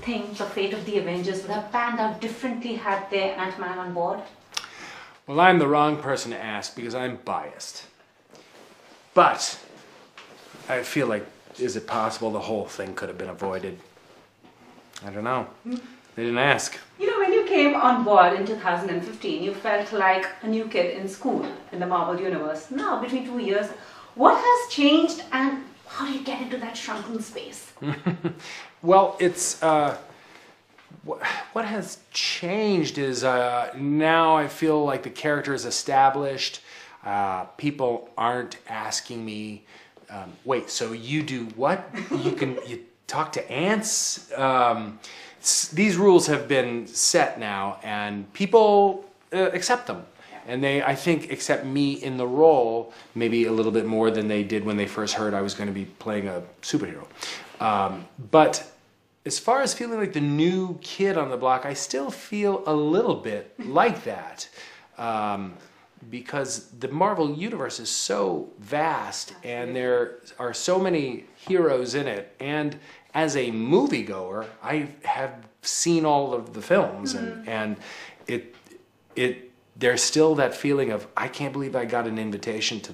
think the fate of the Avengers would have panned out differently had they Ant-Man on board? Well, I'm the wrong person to ask because I'm biased. But I feel like, is it possible the whole thing could have been avoided? I don't know. They didn't ask. You know, when you came on board in 2015, you felt like a new kid in school in the Marvel Universe. Now, between 2 years, what has changed and how do you get into that shrunken space? Well, it's... what has changed is now I feel like the character is established. People aren't asking me, wait, so you do what? You talk to ants? These rules have been set now, and people accept them. And they, I think, accept me in the role maybe a little bit more than they did when they first heard I was going to be playing a superhero. But as far as feeling like the new kid on the block, I still feel a little bit like that. Because the Marvel Universe is so vast and there are so many heroes in it. And as a moviegoer, I have seen all of the films and there's still that feeling of, I can't believe I got an invitation to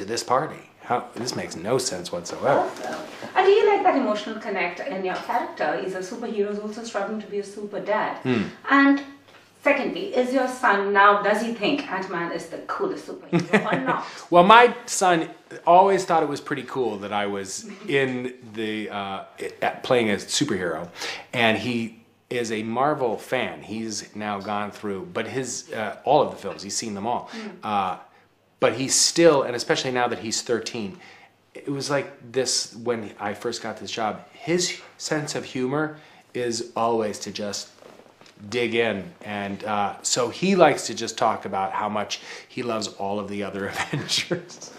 this party. This makes no sense whatsoever. And do you like that emotional connect in your character? Is a superhero is also struggling to be a super dad. And secondly, is your son now, does he think Ant-Man is the coolest superhero or not? Well, my son always thought it was pretty cool that I was in the playing a superhero, and he is a Marvel fan. He's now gone through, but his all of the films, he's seen them all. But he's still, and especially now that he's 13, it was like this when I first got this job. His sense of humor is always to just dig in, and so he likes to just talk about how much he loves all of the other Avengers.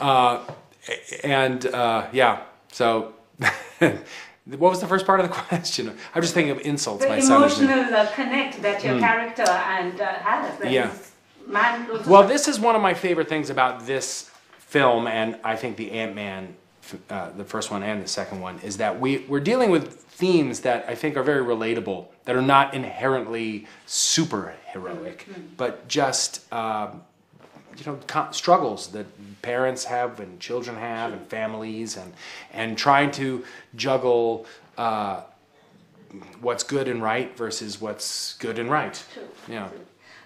Yeah, so what was the first part of the question? I'm just thinking of insults. The emotional connect that your character and has. Yeah. Well, this is one of my favorite things about this film, and I think the Ant-Man, the first one and the second one, is that we're dealing with themes that I think are very relatable, that are not inherently super heroic, but just struggles that parents have and children have and families, and trying to juggle what's good and right versus what's good and right. True. Yeah.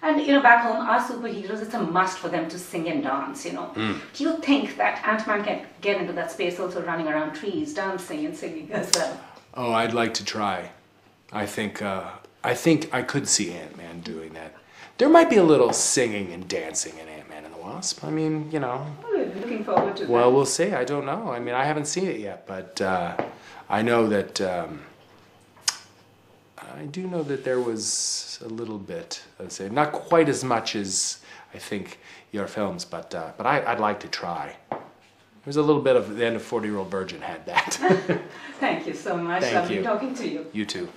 And back home, our superheroes, it's a must for them to sing and dance, Do you think that Ant-Man can get into that space also running around trees, dancing and singing as well? Oh, I'd like to try. I think I could see Ant-Man doing that. There might be a little singing and dancing in Ant-Man and the Wasp. I mean, Oh, looking forward to that. Well, we'll see. I don't know. I mean, I haven't seen it yet, but I know that I do know that there was a little bit, I'd say, not quite as much as I think your films, but I'd like to try. There's a little bit of the end of 40-Year-Old Virgin had that. Thank you so much. Thank Lovely you. talking to you. You too.